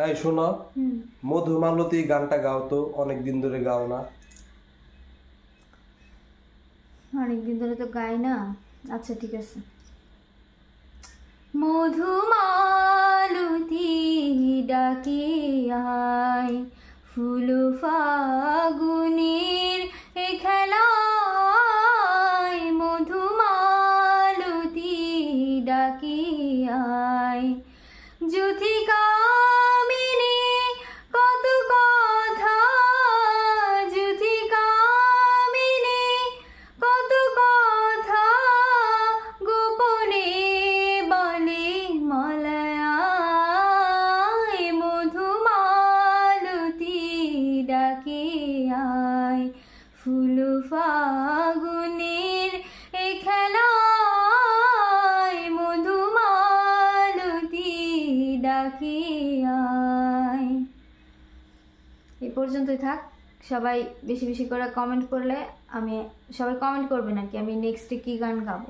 এই শোনো, মধুমালতী গানটা গাও তো, অনেক দিন ধরে গাও না। অনেকদিন ধরে তো গাই না। আচ্ছা ঠিক আছে। মধুমালতী ডাকে আয়, ফুল ফাগুনের এ খেলায়, মধুমালতী ডাকে আয়, যুথিকামিনী কত কথা, যুথিকামিনী কত কথা, গোপনে বলে মলয়ায়, মধুমালতী ডাকে আয়, ফুল ফাগুনের এ খেলায়, মধুমালতী ডাকে আয়। এই পর্যন্তই থাক। সবাই বেশি বেশি করে কমেন্ট করলে, সবাই কমেন্ট করবেন আর কি, আমি নেক্সটে কী গান গাবো।